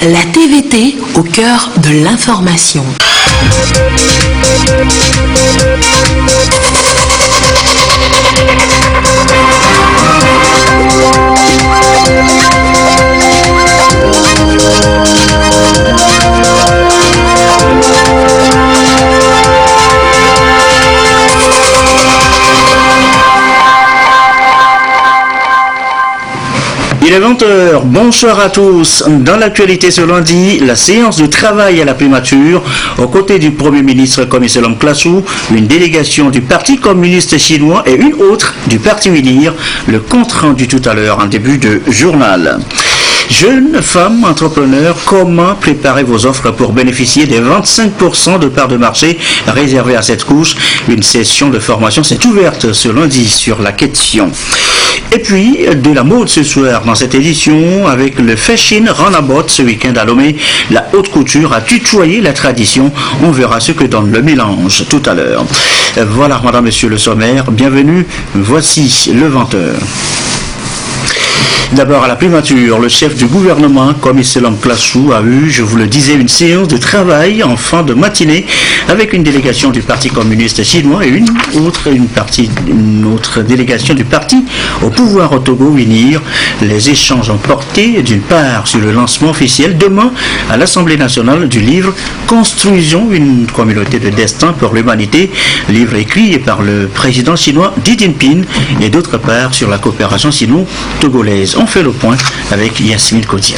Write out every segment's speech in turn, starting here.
La TVT au cœur de l'information. Il est 20h, bonsoir à tous. Dans l'actualité ce lundi, la séance de travail à la primature, aux côtés du Premier ministre Komi Selom Klasu, une délégation du Parti communiste chinois et une autre du Parti Unir, le compte rendu tout à l'heure en début de journal. Jeunes femmes entrepreneurs, comment préparer vos offres pour bénéficier des 25% de parts de marché réservées à cette couche? Une session de formation s'est ouverte ce lundi sur la question. Et puis, de la mode ce soir dans cette édition avec le Fashion Runabout ce week-end à Lomé. La haute couture a tutoyé la tradition. On verra ce que donne le mélange tout à l'heure. Voilà, madame, monsieur le sommaire. Bienvenue. Voici le 20h. D'abord à la primature, le chef du gouvernement, Komi Selom Klasu, a eu, je vous le disais, une séance de travail en fin de matinée avec une délégation du Parti communiste chinois et une autre délégation du parti au pouvoir au Togo, Unir. Les échanges ont porté d'une part sur le lancement officiel demain à l'Assemblée nationale du livre « Construisons une communauté de destin pour l'humanité », livre écrit par le président chinois Xi Jinping, et d'autre part sur la coopération sino-togolaise. On fait le point avec Yasmine Kodia.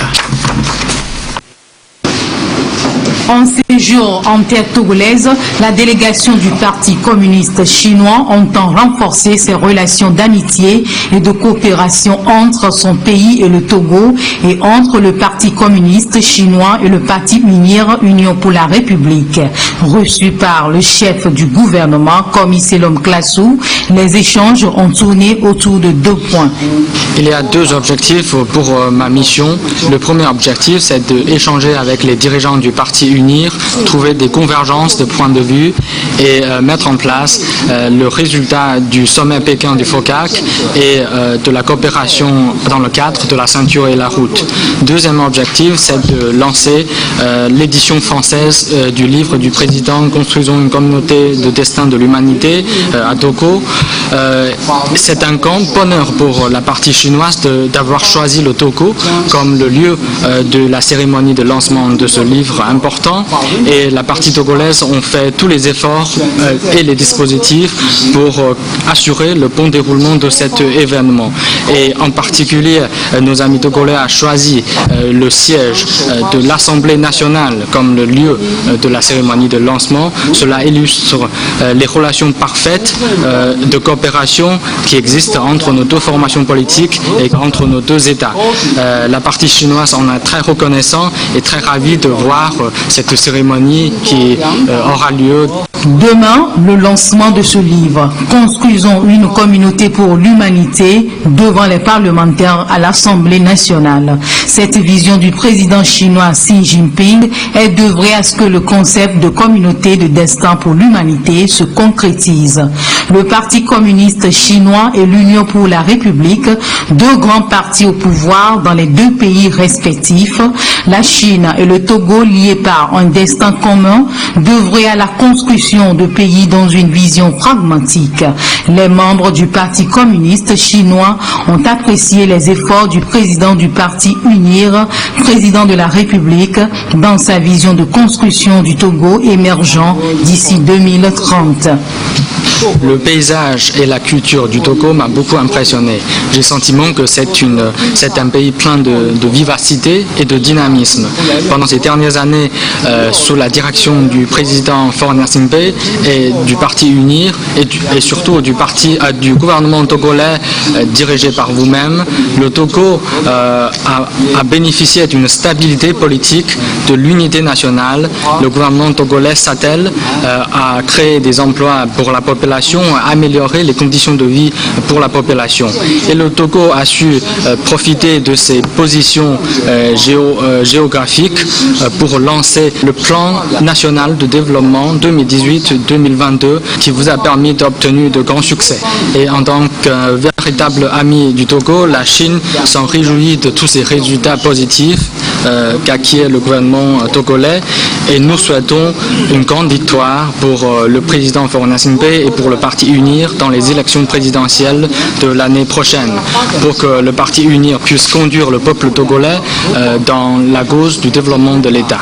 En séjour en terre togolaise, la délégation du Parti communiste chinois entend renforcer ses relations d'amitié et de coopération entre son pays et le Togo et entre le Parti communiste chinois et le Parti Unir, Union pour la République. Reçu par le chef du gouvernement, Komi Selom Klasu, les échanges ont tourné autour de 2 points. Il y a 2 objectifs pour ma mission. Le premier objectif, c'est d'échanger avec les dirigeants du Parti Unir, trouver des convergences de points de vue et mettre en place le résultat du sommet Pékin du FOCAC et de la coopération dans le cadre de la ceinture et la route. Deuxième objectif, c'est de lancer l'édition française du livre du président « Construisons une communauté de destin de l'humanité » à Togo. C'est un grand bonheur pour la partie chinoise d'avoir choisi le Togo comme le lieu de la cérémonie de lancement de ce livre important. Et la partie togolaise ont fait tous les efforts et les dispositifs pour assurer le bon déroulement de cet événement. Et en particulier, nos amis togolais ont choisi le siège de l'Assemblée nationale comme le lieu de la cérémonie de lancement. Cela illustre les relations parfaites de coopération qui existent entre nos 2 formations politiques et entre nos 2 États. La partie chinoise en est très reconnaissant et très ravie de voir cette cérémonie qui aura lieu. Demain, le lancement de ce livre, Construisons une communauté pour l'humanité, devant les parlementaires à l'Assemblée nationale. Cette vision du président chinois Xi Jinping est d'œuvrer à ce que le concept de communauté de destin pour l'humanité se concrétise. Le Parti communiste chinois et l'Union pour la République, 2 grands partis au pouvoir dans les 2 pays respectifs, la Chine et le Togo liés par un destin commun, d'œuvrer à la construction de pays dans une vision pragmatique. Les membres du Parti communiste chinois ont apprécié les efforts du président du Parti Unir, président de la République, dans sa vision de construction du Togo émergent d'ici 2030. Le paysage et la culture du Togo m'a beaucoup impressionné. J'ai le sentiment que c'est un pays plein de vivacité et de dynamisme. Pendant ces dernières années, sous la direction du président Faure Gnassingbe et du Parti Unir et surtout du gouvernement togolais dirigé par vous-même, le Togo a bénéficié d'une stabilité politique, de l'unité nationale. Le gouvernement togolais s'attelle à créer des emplois pour la population population, améliorer les conditions de vie pour la population. Et le Togo a su profiter de ses positions géographiques pour lancer le plan national de développement 2018-2022 qui vous a permis d'obtenir de grands succès. Et en tant que véritable ami du Togo, la Chine s'en réjouit de tous ces résultats positifs qu'acquiert le gouvernement togolais, et nous souhaitons une grande victoire pour le président Faure Gnassingbé et pour le Parti UNIR dans les élections présidentielles de l'année prochaine, pour que le Parti UNIR puisse conduire le peuple togolais dans la cause du développement de l'État.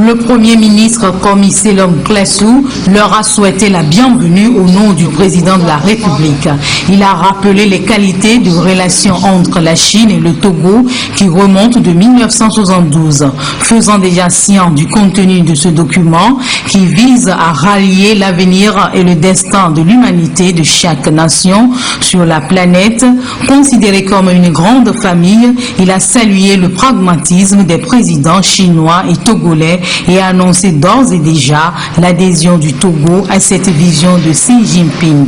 Le Premier ministre Komi Selom Klasu leur a souhaité la bienvenue au nom du président de la République. Il a rappelé les qualités de relations entre la Chine et le Togo qui remontent de 1972, faisant déjà science du contenu de ce document qui vise à rallier l'avenir et le destin de l'humanité de chaque nation sur la planète. Considéré comme une grande famille, il a salué le pragmatisme des présidents chinois et togolais et a annoncé d'ores et déjà l'adhésion du Togo à cette vision de Xi Jinping.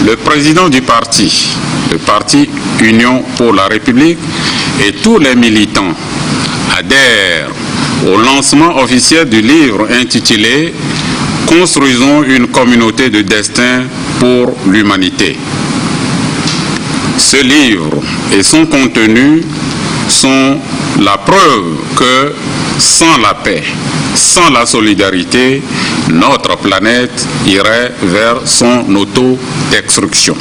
Le président du parti, le parti Union pour la République, et tous les militants adhèrent au lancement officiel du livre intitulé « Construisons une communauté de destin pour l'humanité ». Ce livre et son contenu sont la preuve que sans la paix, sans la solidarité, notre planète irait vers son autodestruction.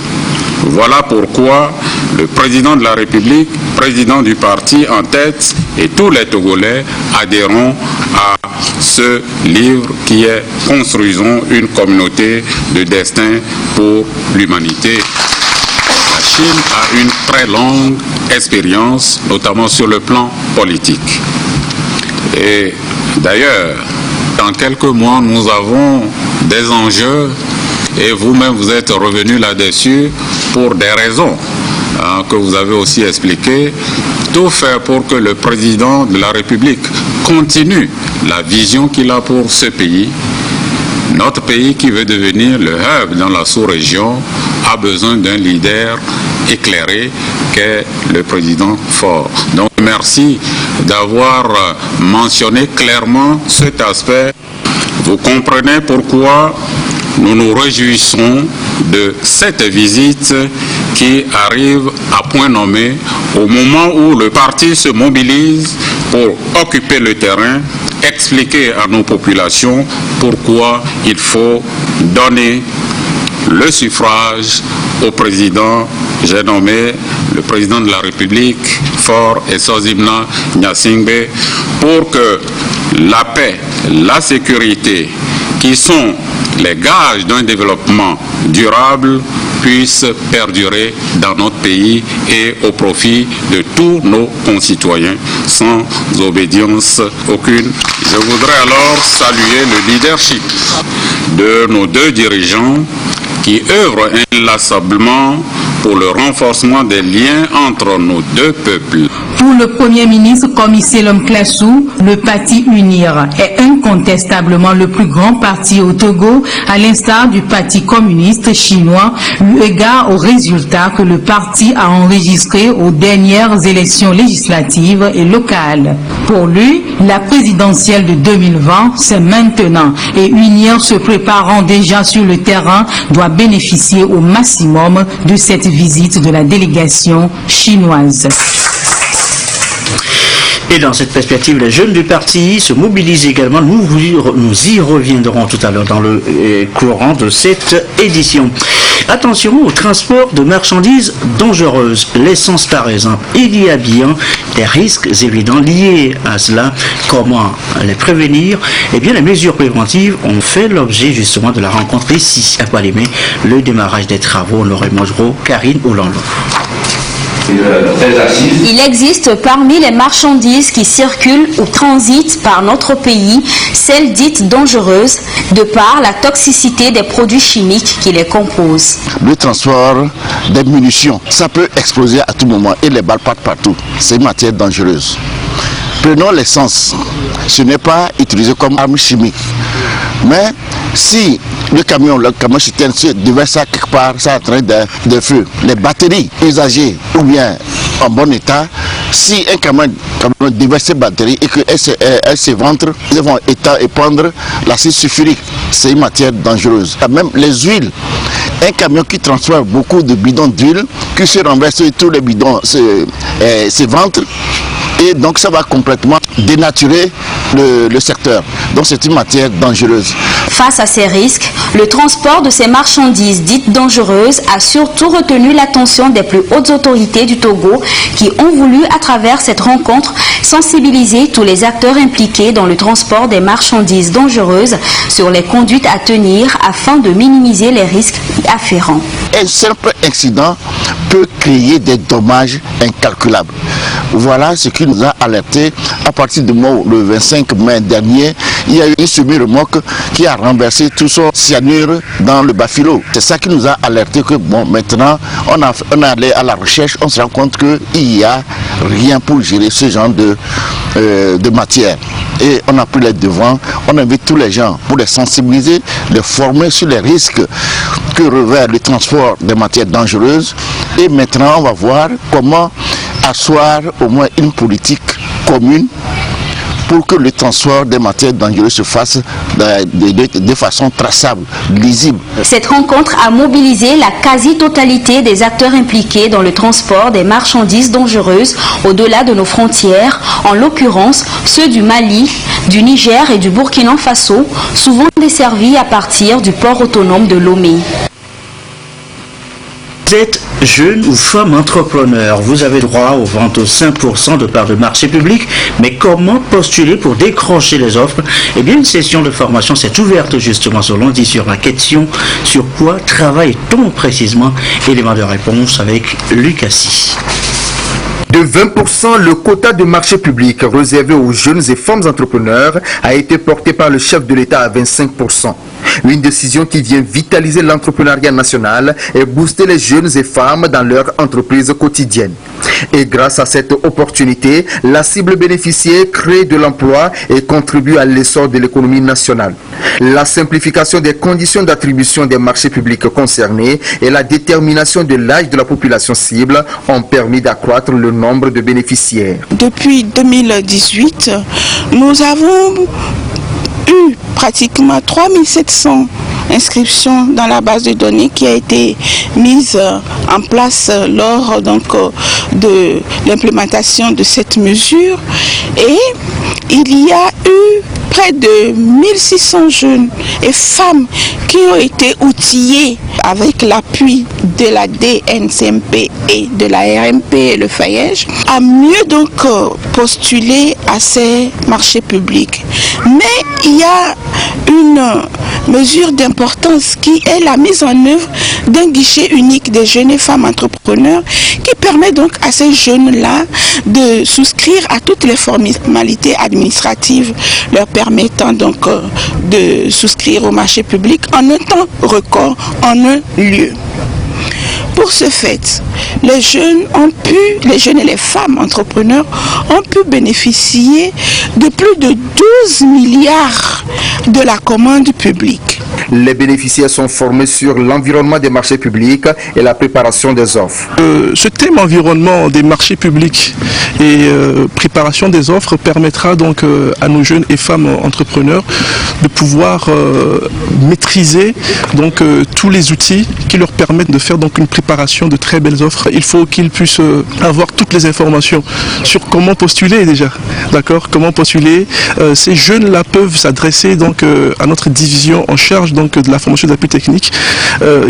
Voilà pourquoi le président de la République, président du parti en tête, et tous les Togolais adhérons à ce livre qui est « Construisons une communauté de destin pour l'humanité ». La Chine a une très longue expérience, notamment sur le plan politique. Et d'ailleurs, dans quelques mois, nous avons des enjeux, et vous-même vous êtes revenu là-dessus pour des raisons que vous avez aussi expliquées. Tout faire pour que le président de la République continue la vision qu'il a pour ce pays. Notre pays qui veut devenir le hub dans la sous-région a besoin d'un leader éclairé qu'est le président Faure. Donc merci d'avoir mentionné clairement cet aspect. Vous comprenez pourquoi nous nous réjouissons de cette visite qui arrive à point nommé au moment où le parti se mobilise pour occuper le terrain, expliquer à nos populations pourquoi il faut donner le suffrage au président. J'ai nommé le président de la République, Faure Esozimna Gnassingbé, pour que la paix, la sécurité, qui sont les gages d'un développement durable, puissent perdurer dans notre pays et au profit de tous nos concitoyens, sans obédience aucune. Je voudrais alors saluer le leadership de nos deux dirigeants qui œuvrent inlassablement pour le renforcement des liens entre nos deux peuples. Pour le Premier ministre Komi Selom Klasu, le parti UNIR est incontestablement le plus grand parti au Togo, à l'instar du Parti communiste chinois, eu égard aux résultats que le parti a enregistrés aux dernières élections législatives et locales. Pour lui, la présidentielle de 2020, c'est maintenant, et UNIR, se préparant déjà sur le terrain, doit bénéficier au maximum de cette visite de la délégation chinoise. Et dans cette perspective, les jeunes du parti se mobilisent également. Nous y reviendrons tout à l'heure dans le courant de cette édition. Attention au transport de marchandises dangereuses, l'essence par exemple. Il y a bien des risques évidents liés à cela. Comment les prévenir? Eh bien, les mesures préventives ont fait l'objet justement de la rencontre ici à Palimé. Le démarrage des travaux, Honoré Mojro, Karine Olando. Il existe parmi les marchandises qui circulent ou transitent par notre pays, celles dites dangereuses, de par la toxicité des produits chimiques qui les composent. Le transport des munitions, ça peut exploser à tout moment et les balles partent partout. C'est une matière dangereuse. Prenons l'essence. Ce n'est pas utilisé comme arme chimique, mais Si le camion citerne se déverse quelque part, ça entraîne des feux. Les batteries usagées ou bien en bon état, si un camion déverse ses batteries et qu'elles s'éventrent, ils vont épandre l'acide sulfurique. C'est une matière dangereuse. Même les huiles. Un camion qui transporte beaucoup de bidons d'huile, qui se renverse et tous les bidons s'éventrent, et donc ça va complètement dénaturer le secteur. Donc c'est une matière dangereuse. Face à ces risques, le transport de ces marchandises dites dangereuses a surtout retenu l'attention des plus hautes autorités du Togo qui ont voulu, à travers cette rencontre, sensibiliser tous les acteurs impliqués dans le transport des marchandises dangereuses sur les conduites à tenir afin de minimiser les risques afférents. Un simple incident peut créer des dommages incalculables. Voilà ce qui nous a alerté à partir du moment où le 25 mai dernier, il y a eu une semi-remorque qui a renversé tout son cyanure dans le Bafilo. C'est ça qui nous a alerté que bon, maintenant on est allé à la recherche, on se rend compte qu'il n'y a rien pour gérer ce genre de matière. Et on a pris les devants, on invite tous les gens pour les sensibiliser, les former sur les risques que revêt le transport des matières dangereuses. Et maintenant on va voir comment asseoir au moins une politique commune pour que le transport des matières dangereuses se fasse de façon traçable, lisible. Cette rencontre a mobilisé la quasi-totalité des acteurs impliqués dans le transport des marchandises dangereuses au-delà de nos frontières, en l'occurrence ceux du Mali, du Niger et du Burkina Faso, souvent desservis à partir du port autonome de Lomé. Vous êtes jeune ou femme entrepreneur, vous avez droit aux ventes aux 5% de parts de marché public, mais comment postuler pour décrocher les offres? Eh bien, une session de formation s'est ouverte justement ce lundi sur la question sur quoi travaille-t-on précisément? Élément de réponse avec Lucassi. De 20%, le quota de marché public réservé aux jeunes et femmes entrepreneurs a été porté par le chef de l'État à 25%. Une décision qui vient vitaliser l'entrepreneuriat national et booster les jeunes et femmes dans leur entreprise quotidienne. Et grâce à cette opportunité, la cible bénéficiaire crée de l'emploi et contribue à l'essor de l'économie nationale. La simplification des conditions d'attribution des marchés publics concernés et la détermination de l'âge de la population cible ont permis d'accroître le nombre de bénéficiaires. Depuis 2018, nous avons eu pratiquement 3700 inscriptions dans la base de données qui a été mise en place lors de l'implémentation de cette mesure, et il y a eu près de 1600 jeunes et femmes qui ont été outillés avec l'appui de la DNCMP et de la RMP et le FAEJ à mieux postuler à ces marchés publics. Mais il y a une mesure d'importance qui est la mise en œuvre d'un guichet unique des jeunes et femmes entrepreneurs qui permet donc à ces jeunes-là de souscrire à toutes les formalités administratives leur permettant donc de souscrire au marché public en un temps record, en un lieu. Pour ce fait, les jeunes et les femmes entrepreneurs ont pu bénéficier de plus de 12 milliards de la commande publique. Les bénéficiaires sont formés sur l'environnement des marchés publics et la préparation des offres. Ce thème environnement des marchés publics et préparation des offres permettra donc à nos jeunes et femmes entrepreneurs de pouvoir maîtriser donc tous les outils qui leur permettent de faire donc une préparation de très belles offres. Il faut qu'ils puissent avoir toutes les informations sur comment postuler déjà, d'accord? Comment postuler. Ces jeunes-là peuvent s'adresser donc à notre division en charge donc de la formation d'appui technique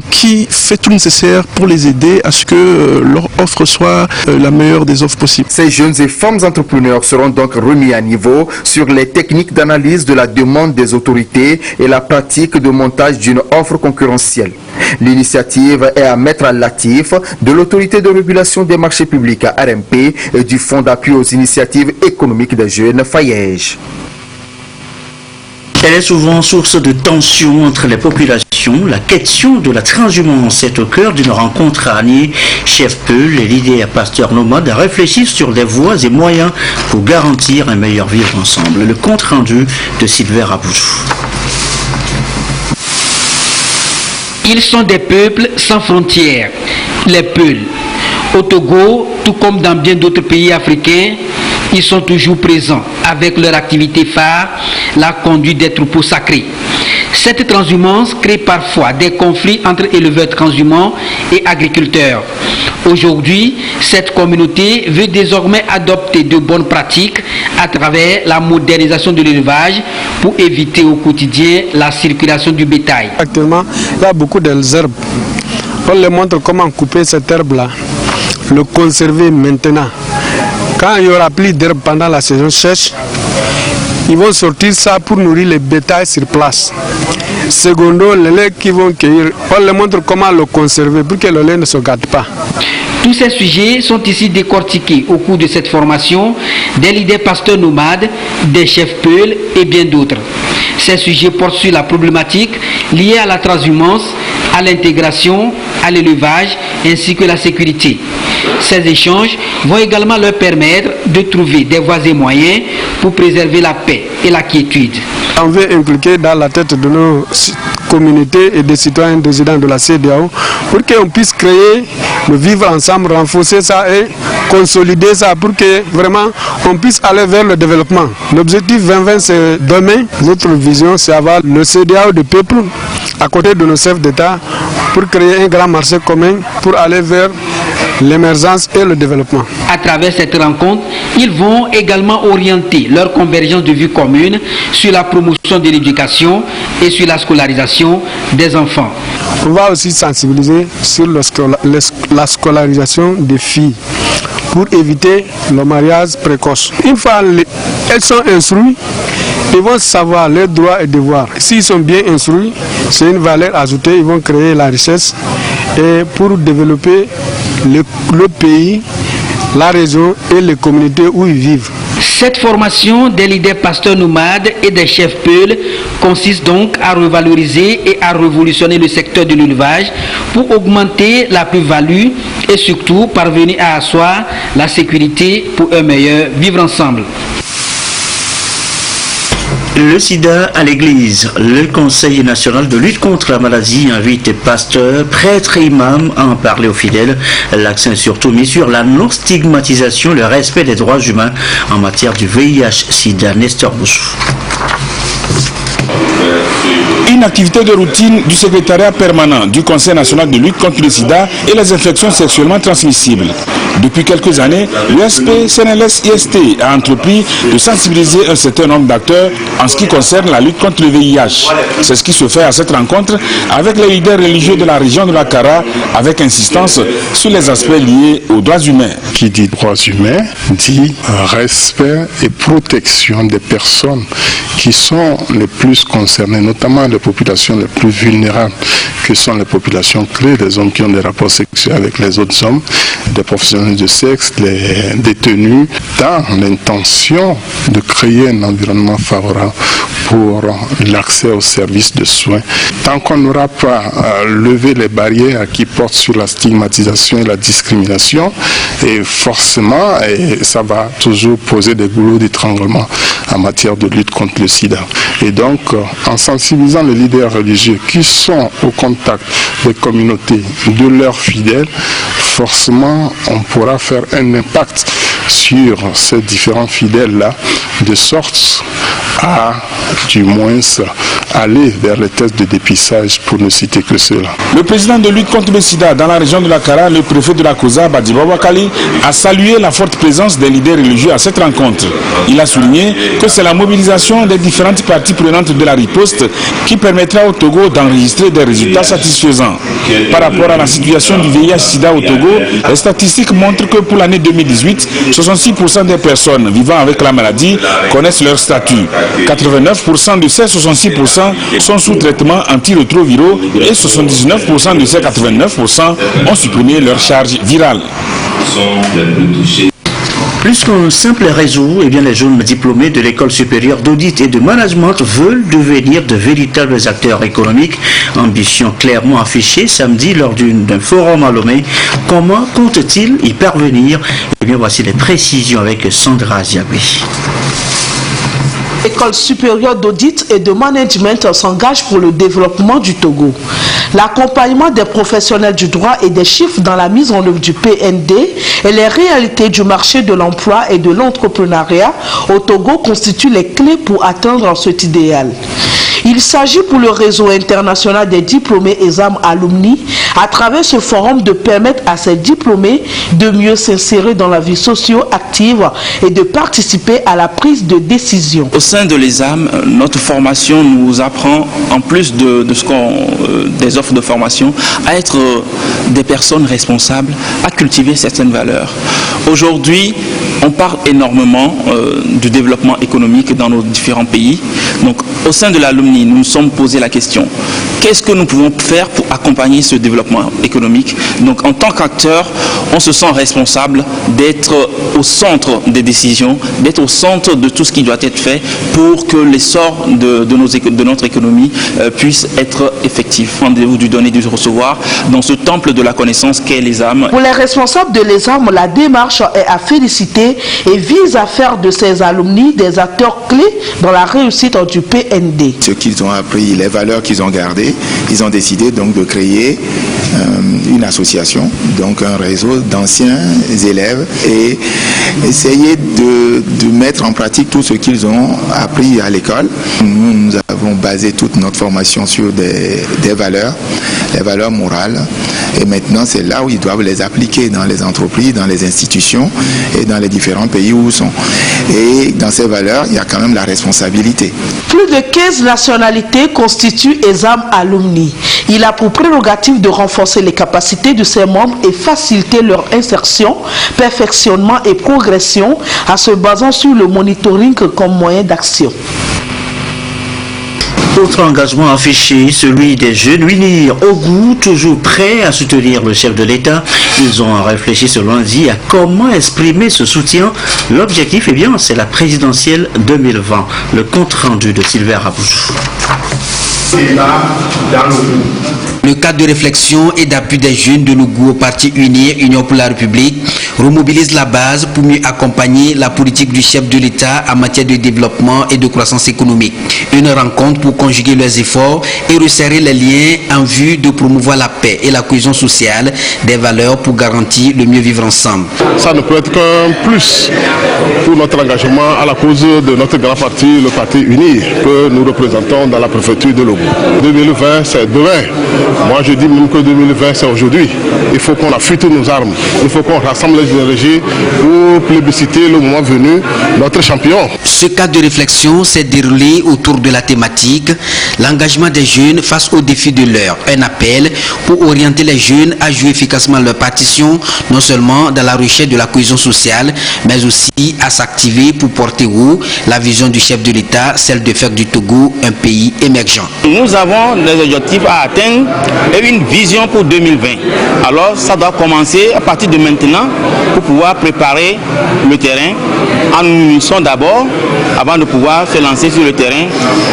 qui fait tout le nécessaire pour les aider à ce que leur offre soit la meilleure des offres possibles. Ces jeunes et femmes entrepreneurs seront donc remis à niveau sur les techniques d'analyse de la demande des autorités et la pratique de montage d'une offre concurrentielle. L'initiative est à mettre à l'actif de l'autorité de régulation des marchés publics à RMP et du Fonds d'appui aux initiatives économiques des jeunes FAEJ. Elle est souvent source de tensions entre les populations. La question de la transhumance est au cœur d'une rencontre à Agné. Chef Peul et l'idée à Pasteur Nomade à réfléchir sur des voies et moyens pour garantir un meilleur vivre ensemble. Le compte rendu de Sylvain Rabouzou. Ils sont des peuples sans frontières, les Peuls. Au Togo, tout comme dans bien d'autres pays africains, ils sont toujours présents avec leur activité phare, la conduite des troupeaux sacrés. Cette transhumance crée parfois des conflits entre éleveurs transhumants et agriculteurs. Aujourd'hui, cette communauté veut désormais adopter de bonnes pratiques à travers la modernisation de l'élevage pour éviter au quotidien la circulation du bétail. Actuellement, il y a beaucoup d'herbes. On leur montre comment couper cette herbe-là, le conserver maintenant. Quand il n'y aura plus d'herbe pendant la saison sèche, ils vont sortir ça pour nourrir les bétails sur place. Secondo, les laits qu'ils vont cueillir, on leur montre comment le conserver pour que le lait ne se gâte pas. Tous ces sujets sont ici décortiqués au cours de cette formation des leaders pasteurs nomades, des chefs Peuls et bien d'autres. Ces sujets portent sur la problématique liée à la transhumance, à l'intégration, à l'élevage ainsi que la sécurité. Ces échanges vont également leur permettre de trouver des voies et moyens pour préserver la paix et la quiétude. On veut impliquer dans la tête de nos communautés et des citoyens résidents de la CEDEAO pour qu'on puisse créer, le vivre ensemble, renforcer ça et consolider ça pour que vraiment on puisse aller vers le développement. L'objectif 2020 c'est demain. Notre vision c'est avoir le CEDEAO du peuple à côté de nos chefs d'État pour créer un grand marché commun pour aller vers l'émergence et le développement. À travers cette rencontre, ils vont également orienter leur convergence de vues communes sur la promotion de l'éducation et sur la scolarisation des enfants. On va aussi sensibiliser sur la scolarisation des filles pour éviter le mariage précoce. Une fois elles sont instruites, ils vont savoir leurs droits et devoirs. S'ils sont bien instruits, c'est une valeur ajoutée, ils vont créer la richesse et pour développer le pays, la région et les communautés où ils vivent. Cette formation des leaders pasteurs nomades et des chefs Peuls consiste donc à revaloriser et à révolutionner le secteur de l'élevage pour augmenter la plus-value et surtout parvenir à asseoir la sécurité pour un meilleur vivre ensemble. Le sida à l'église. Le Conseil national de lutte contre la maladie invite les pasteurs, prêtres et imams à en parler aux fidèles. L'accent est surtout mis sur la non-stigmatisation, le respect des droits humains en matière du VIH-Sida. Nestor Boussou. Une activité de routine du secrétariat permanent du Conseil national de lutte contre le sida et les infections sexuellement transmissibles. Depuis quelques années, l'USP CNLS-IST a entrepris de sensibiliser un certain nombre d'acteurs en ce qui concerne la lutte contre le VIH. C'est ce qui se fait à cette rencontre avec les leaders religieux de la région de la Kara, avec insistance sur les aspects liés aux droits humains. Qui dit droits humains dit respect et protection des personnes qui sont les plus concernées, notamment les populations les plus vulnérables, que sont les populations clés, les hommes qui ont des rapports sexuels avec les autres hommes, des professionnels de sexe, les détenus, dans l'intention de créer un environnement favorable pour l'accès aux services de soins. Tant qu'on n'aura pas levé les barrières qui portent sur la stigmatisation et la discrimination, et forcément, ça va toujours poser des goulots d'étranglement en matière de lutte contre le sida. Et donc, en sensibilisant les leaders religieux qui sont au contact des communautés, de leurs fidèles, forcément, on pourra faire un impact sur ces différents fidèles-là, de sorte à, du moins, aller vers les tests de dépistage, pour ne citer que cela. Le président de lutte contre le sida dans la région de la Kara, le préfet de la Kosa, Badiba Wakali, a salué la forte présence des leaders religieux à cette rencontre. Il a souligné que c'est la mobilisation des différentes parties prenantes de la riposte qui permettra au Togo d'enregistrer des résultats satisfaisants. Par rapport à la situation du VIH-Sida au Togo, les statistiques montrent que pour l'année 2018, 66% des personnes vivant avec la maladie connaissent leur statut. 89% de ces 66% sont sous traitement antirétroviraux et 79% de ces 89% ont supprimé leur charge virale. Plus qu'un simple réseau, les jeunes diplômés de l'école supérieure d'audit et de management veulent devenir de véritables acteurs économiques. Ambition clairement affichée samedi lors d'un forum à Lomé. Comment comptent-ils y parvenir? Voici les précisions avec Sandra Ziabé. L'école supérieure d'audit et de management s'engage pour le développement du Togo. L'accompagnement des professionnels du droit et des chiffres dans la mise en œuvre du PND et les réalités du marché de l'emploi et de l'entrepreneuriat au Togo constituent les clés pour atteindre cet idéal. Il s'agit pour le réseau international des diplômés ESAM Alumni, à travers ce forum, de permettre à ces diplômés de mieux s'insérer dans la vie socio-active et de participer à la prise de décision. Au sein de l'ESAM, notre formation nous apprend, en plus des offres de formation, à être des personnes responsables, à cultiver certaines valeurs. Aujourd'hui, on parle énormément du développement économique dans nos différents pays. Donc, au sein de l'Alumni, nous nous sommes posé la question, qu'est-ce que nous pouvons faire pour accompagner ce développement économique? Donc, en tant qu'acteur, on se sent responsable d'être au centre des décisions, d'être au centre de tout ce qui doit être fait pour que l'essor de notre économie puisse être effectif. Rendez-vous du donner et du recevoir dans ce temple de la connaissance qu'est l'ESAM. Pour les responsables de l'ESAM, la démarche est à féliciter et vise à faire de ces alumni des acteurs clés dans la réussite du PND. Ce qu'ils ont appris, les valeurs qu'ils ont gardées, ils ont décidé donc de créer une association, donc un réseau d'anciens élèves et essayer de mettre en pratique tout ce qu'ils ont appris à l'école. Nous avons basé toute notre formation sur des valeurs, les valeurs morales, et maintenant c'est là où ils doivent les appliquer dans les entreprises, dans les institutions et dans les différents pays où ils sont. Et dans ces valeurs, il y a quand même la responsabilité. Plus de 15 nationalités constituent ESAM Alumni. Il a pour prérogative de renforcer les capacités de ses membres et faciliter leur insertion, perfectionnement et progression en se basant sur le monitoring comme moyen d'action. Autre engagement affiché, celui des jeunes UNIR au goût, toujours prêts à soutenir le chef de l'État. Ils ont réfléchi ce lundi à comment exprimer ce soutien. L'objectif, eh bien, c'est la présidentielle 2020. Le compte rendu de Sylvain Raboujou. Le cadre de réflexion et d'appui des jeunes de l'Ougou au parti UNIR, Union pour la République, remobilise la base pour mieux accompagner la politique du chef de l'État en matière de développement et de croissance économique. Une rencontre pour conjuguer leurs efforts et resserrer les liens en vue de promouvoir la paix et la cohésion sociale, des valeurs pour garantir le mieux vivre ensemble. Ça ne peut être qu'un plus pour notre engagement à la cause de notre grand parti, le parti UNIR, que nous représentons dans la préfecture de l'Ougou. 2020, c'est demain. Moi, je dis même que 2020, c'est aujourd'hui. Il faut qu'on affûte nos armes. Il faut qu'on rassemble les énergies pour plébisciter le moment venu notre champion. Ce cadre de réflexion s'est déroulé autour de la thématique « L'engagement des jeunes face aux défis de l'heure ». Un appel pour orienter les jeunes à jouer efficacement leur partition, non seulement dans la recherche de la cohésion sociale, mais aussi à s'activer pour porter haut la vision du chef de l'État, celle de faire du Togo un pays émergent. Nous avons des objectifs à atteindre et une vision pour 2020. Alors ça doit commencer à partir de maintenant pour pouvoir préparer le terrain en nous unissant d'abord avant de pouvoir se lancer sur le terrain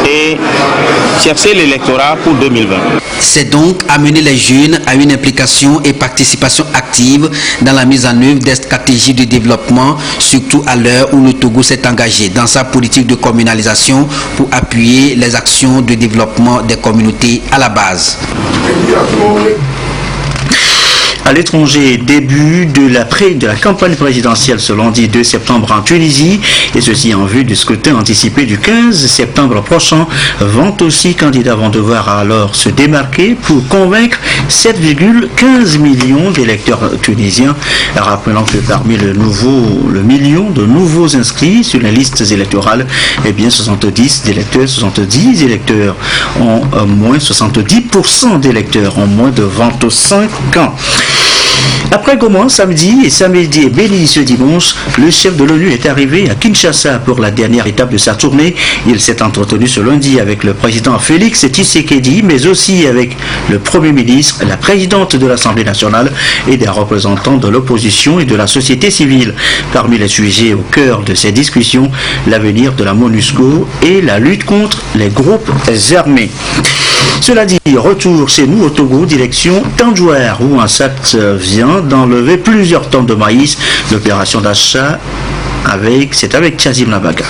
et chercher l'électorat pour 2020. C'est donc amener les jeunes à une implication et participation active dans la mise en œuvre des stratégies de développement, surtout à l'heure où le Togo s'est engagé dans sa politique de communalisation pour appuyer les actions de développement des communautés à la base. À l'étranger, début de la campagne présidentielle ce lundi 2 septembre en Tunisie, et ceci en vue du scrutin anticipé du 15 septembre prochain. 20 aussi candidats vont devoir alors se démarquer pour convaincre 7,15 millions d'électeurs tunisiens. Rappelons que parmi le million de nouveaux inscrits sur les listes électorales, eh bien 70 électeurs ont moins 70% d'électeurs ont moins de 25 ans. Après Goma, samedi et béni ce dimanche, le chef de l'ONU est arrivé à Kinshasa pour la dernière étape de sa tournée. Il s'est entretenu ce lundi avec le président Félix Tshisekedi, mais aussi avec le Premier ministre, la présidente de l'Assemblée nationale et des représentants de l'opposition et de la société civile. Parmi les sujets au cœur de ces discussions, l'avenir de la MONUSCO et la lutte contre les groupes armés. Cela dit, retour chez nous au Togo, direction Tandjouer, où un SAT vient d'enlever plusieurs tonnes de maïs. L'opération d'achat c'est avec Chazim Nabaga.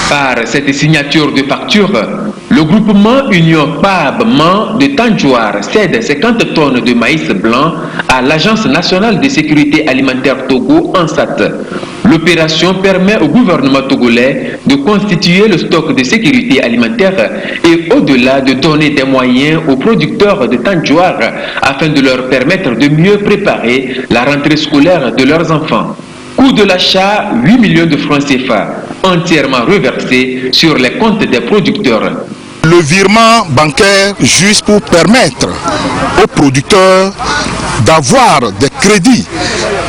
Par cette signature de facture, le groupement Union PAB-MAN de Tanjouar cède 50 tonnes de maïs blanc à l'Agence nationale de sécurité alimentaire Togo, ANSAT. L'opération permet au gouvernement togolais de constituer le stock de sécurité alimentaire et au-delà de donner des moyens aux producteurs de Tanjouar afin de leur permettre de mieux préparer la rentrée scolaire de leurs enfants. Coût de l'achat, 8 millions de francs CFA, entièrement reversés sur les comptes des producteurs. Le virement bancaire juste pour permettre aux producteurs d'avoir des crédits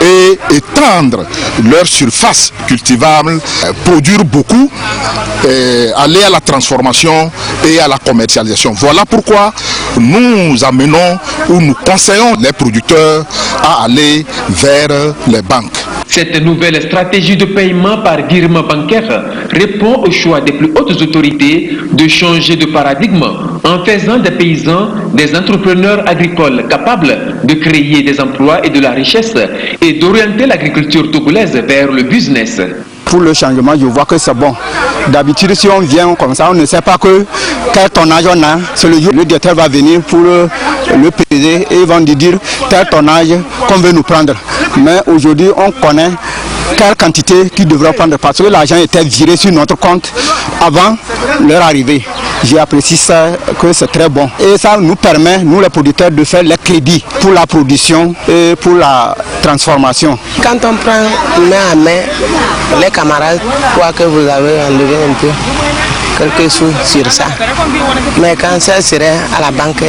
et étendre leur surface cultivable, produire beaucoup, aller à la transformation et à la commercialisation. Voilà pourquoi nous amenons ou nous conseillons les producteurs à aller vers les banques. Cette nouvelle stratégie de paiement par virement bancaire répond au choix des plus hautes autorités de changer de paradigme en faisant des paysans des entrepreneurs agricoles capables de créer des emplois et de la richesse et d'orienter l'agriculture togolaise vers le business. Pour le changement, je vois que c'est bon. D'habitude, si on vient comme ça, on ne sait pas quel tonnage on a. C'est le jour le directeur va venir pour le peser et ils vont lui dire tel tonnage qu'on veut nous prendre. Mais aujourd'hui, on connaît quelle quantité qu'ils devraient prendre parce que l'argent était viré sur notre compte avant leur arrivée. J'apprécie ça, que c'est très bon. Et ça nous permet, nous les producteurs, de faire les crédits pour la production et pour la transformation. Quand on prend main à main, les camarades croient que vous avez enlevé un peu quelques sous sur ça. Mais quand ça serait à la banque,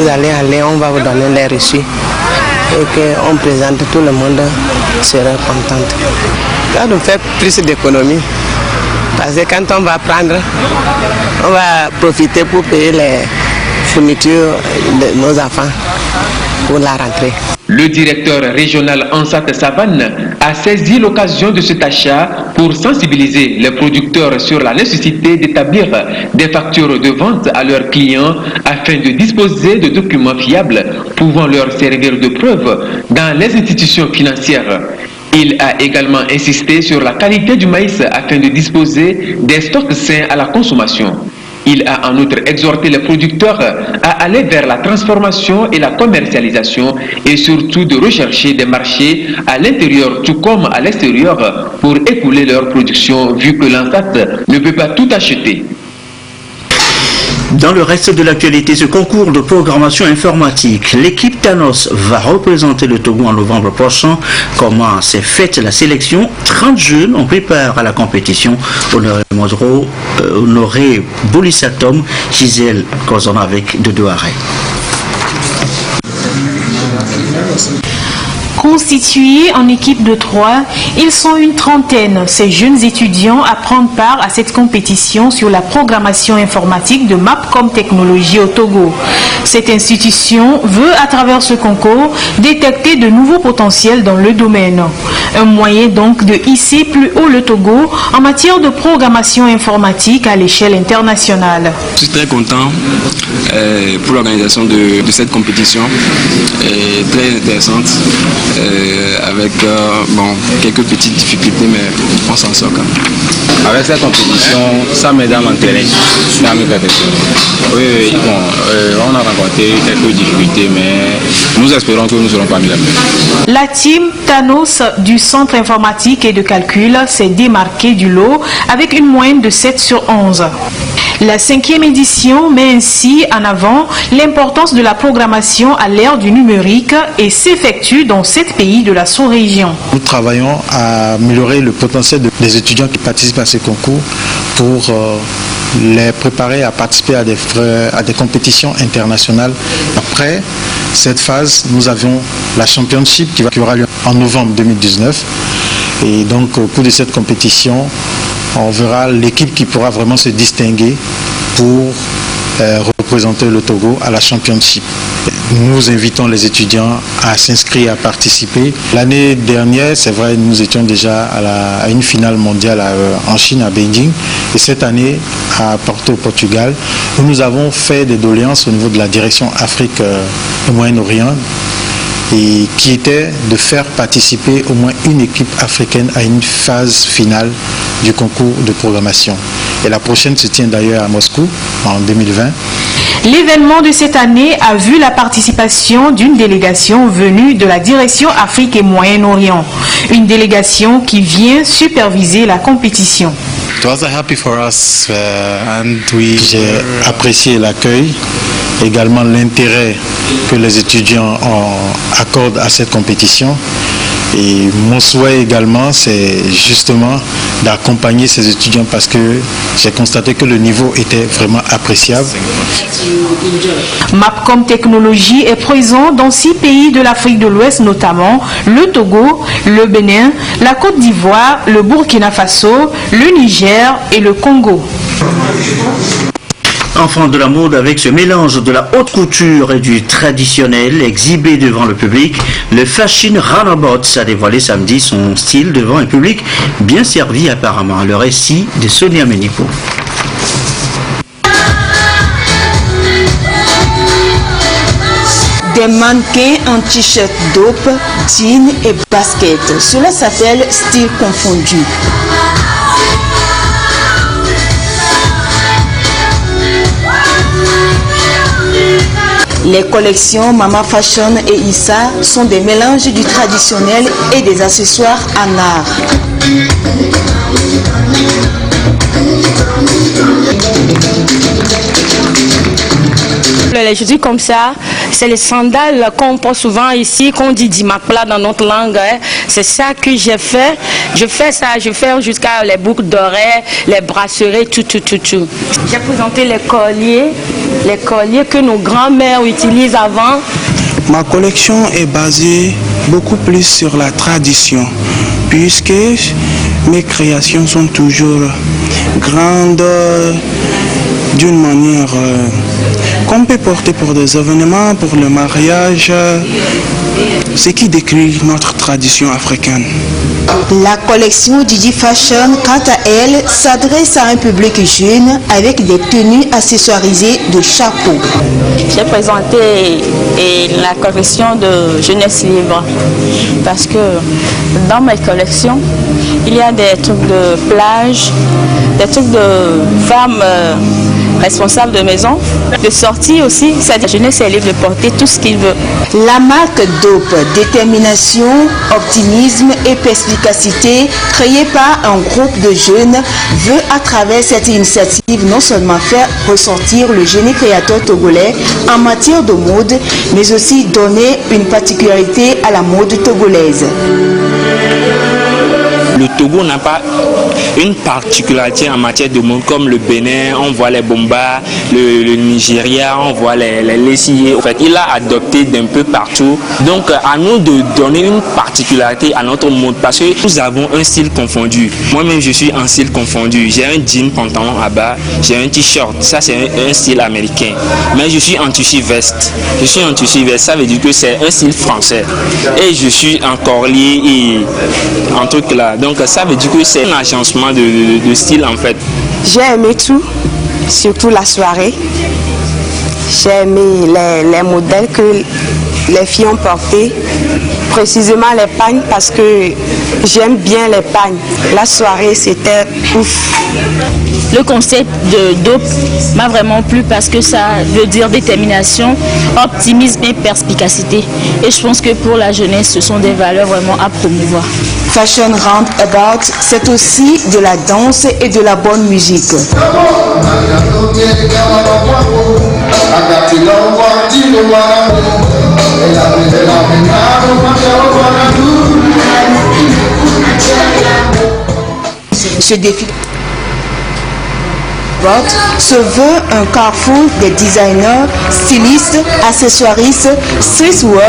vous allez aller, on va vous donner les reçus. Et qu'on présente, tout le monde sera content. Ça nous fait plus d'économies. Parce que quand on va prendre, on va profiter pour payer les fournitures de nos enfants pour la rentrée. Le directeur régional ANSAT Savane a saisi l'occasion de cet achat pour sensibiliser les producteurs sur la nécessité d'établir des factures de vente à leurs clients afin de disposer de documents fiables pouvant leur servir de preuve dans les institutions financières. Il a également insisté sur la qualité du maïs afin de disposer des stocks sains à la consommation. Il a en outre exhorté les producteurs à aller vers la transformation et la commercialisation et surtout de rechercher des marchés à l'intérieur tout comme à l'extérieur pour écouler leur production vu que l'ANSAT ne peut pas tout acheter. Dans le reste de l'actualité, ce concours de programmation informatique, l'équipe Thanos va représenter le Togo en novembre prochain. Comment s'est faite la sélection? 30 jeunes ont pris part à la compétition. Honoré Bolissatom, Gisèle causant avec Dodo Arrêt. Constitués en équipe de 3, ils sont une trentaine, ces jeunes étudiants, à prendre part à cette compétition sur la programmation informatique de Mapcom Technologies au Togo. Cette institution veut, à travers ce concours, détecter de nouveaux potentiels dans le domaine. Un moyen donc de hisser plus haut le Togo en matière de programmation informatique à l'échelle internationale. Je suis très content pour l'organisation de cette compétition, très intéressante. Avec quelques petites difficultés, mais on s'en sort quand même. Avec cette compétition, ça m'aide à m'entraîner dans mes perfections. Oui, on a rencontré quelques difficultés, mais nous espérons que nous serons parmi les meilleurs. La team Thanos du Centre informatique et de calcul s'est démarquée du lot avec une moyenne de 7 sur 11. La 5e édition met ainsi en avant l'importance de la programmation à l'ère du numérique et s'effectue dans 7 pays de la sous-région. Nous travaillons à améliorer le potentiel des étudiants qui participent à ces concours pour les préparer à participer à des compétitions internationales. Après cette phase, nous avions la Championship qui aura lieu en novembre 2019. Et donc au cours de cette compétition, on verra l'équipe qui pourra vraiment se distinguer pour représenter le Togo à la Championship. Nous invitons les étudiants à s'inscrire, à participer. L'année dernière, c'est vrai, nous étions déjà à une finale mondiale en Chine, à Beijing. Et cette année, à Porto, au Portugal, où nous avons fait des doléances au niveau de la direction Afrique et Moyen-Orient, et qui était de faire participer au moins une équipe africaine à une phase finale du concours de programmation. Et la prochaine se tient d'ailleurs à Moscou en 2020. L'événement de cette année a vu la participation d'une délégation venue de la direction Afrique et Moyen-Orient. Une délégation qui vient superviser la compétition. J'ai apprécié l'accueil, également l'intérêt que les étudiants accordent à cette compétition. Et mon souhait également, c'est justement d'accompagner ces étudiants parce que j'ai constaté que le niveau était vraiment appréciable. Mapcom Technologies est présent dans 6 pays de l'Afrique de l'Ouest, notamment le Togo, le Bénin, la Côte d'Ivoire, le Burkina Faso, le Niger et le Congo. Enfant de la mode avec ce mélange de la haute couture et du traditionnel exhibé devant le public, le Fashion Runabout a dévoilé samedi son style devant un public bien servi apparemment. Le récit de Sonia Menipo. Des mannequins en t-shirt dope, jeans et baskets. Cela s'appelle style confondu. Les collections Mama Fashion et Issa sont des mélanges du traditionnel et des accessoires en art. Les chaussures comme ça, c'est les sandales qu'on porte souvent ici, qu'on dit dimakla dans notre langue. C'est ça que j'ai fait. Je fais ça, je fais jusqu'à les boucles d'oreilles, les bracelets, tout. J'ai présenté les colliers que nos grands-mères utilisent avant. Ma collection est basée beaucoup plus sur la tradition, puisque mes créations sont toujours grandes d'une manière qu'on peut porter pour des événements, pour le mariage, ce qui décrit notre tradition africaine. La collection Didi Fashion, quant à elle, s'adresse à un public jeune avec des tenues accessoirisées de chapeau. J'ai présenté la collection de jeunesse libre parce que dans ma collection, il y a des trucs de plage, des trucs de femmes responsables de maison, de sortie aussi. La jeunesse est libre de porter tout ce qu'il veut. La marque Dope, détermination, optimisme et perspicacité, créée par un groupe de jeunes, veut à travers cette initiative non seulement faire ressortir le génie créateur togolais en matière de mode, mais aussi donner une particularité à la mode togolaise. Le Togo n'a pas une particularité en matière de mode comme le Bénin, on voit les bombas, le Nigeria, on voit les lessillés. En fait, il a adopté d'un peu partout. Donc, à nous de donner une particularité à notre mode parce que nous avons un style confondu. Moi-même, je suis en style confondu. J'ai un jean pantalon à bas, j'ai un t-shirt. Ça, c'est un style américain. Mais je suis en tissu veste. Je suis en tissu veste. Ça veut dire que c'est un style français. Et je suis en corlier et en truc là. Donc ça veut dire que c'est un agencement de style en fait. J'ai aimé tout, surtout la soirée. J'ai aimé les modèles que les filles ont portés, précisément les pagnes parce que j'aime bien les pagnes. La soirée c'était ouf. Le concept de Dope m'a vraiment plu parce que ça veut dire détermination, optimisme et perspicacité. Et je pense que pour la jeunesse, ce sont des valeurs vraiment à promouvoir. Fashion Roundabout, c'est aussi de la danse et de la bonne musique. Ce défi se veut un carrefour des designers, stylistes, accessoiristes, streetwears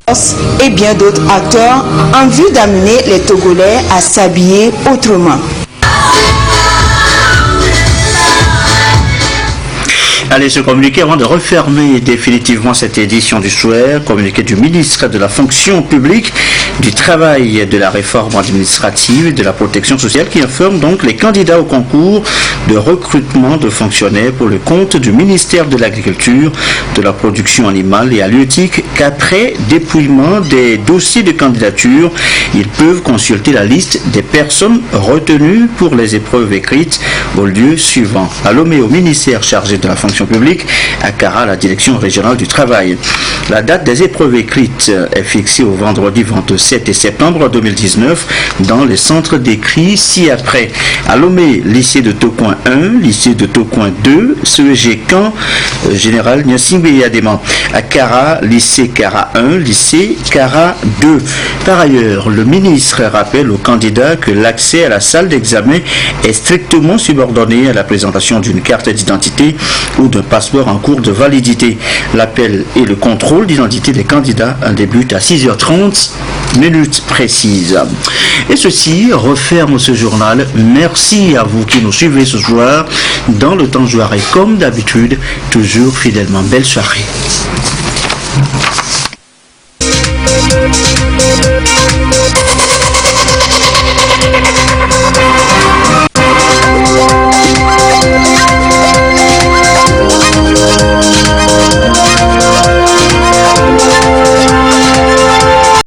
et bien d'autres acteurs en vue d'amener les Togolais à s'habiller autrement. Allez, ce communiqué avant de refermer définitivement cette édition du soir, communiqué du ministre de la fonction publique, du travail, de la réforme administrative et de la protection sociale qui informe donc les candidats au concours de recrutement de fonctionnaires pour le compte du ministère de l'Agriculture, de la Production animale et halieutique qu'après dépouillement des dossiers de candidature, ils peuvent consulter la liste des personnes retenues pour les épreuves écrites au lieu suivant. À Lomé, au ministère chargé de la fonction publique, à Kara, la direction régionale du travail. La date des épreuves écrites est fixée au vendredi 27 septembre 2019 dans les centres d'écrit ci-après. À Lomé, lycée de Tocoin 1, lycée de Tocoin 2, CEG Caen, général Nyassimbe Yadema. À Kara, lycée Kara 1, lycée Kara 2. Par ailleurs, le ministre rappelle aux candidats que l'accès à la salle d'examen est strictement subordonné à la présentation d'une carte d'identité ou d'un passeport en cours de validité. L'appel et le contrôle d'identité des candidats débutent à 6h30 minutes précises. Et ceci referme ce journal. Merci à vous qui nous suivez ce soir dans le temps jouaré comme d'habitude, toujours fidèlement. Belle soirée.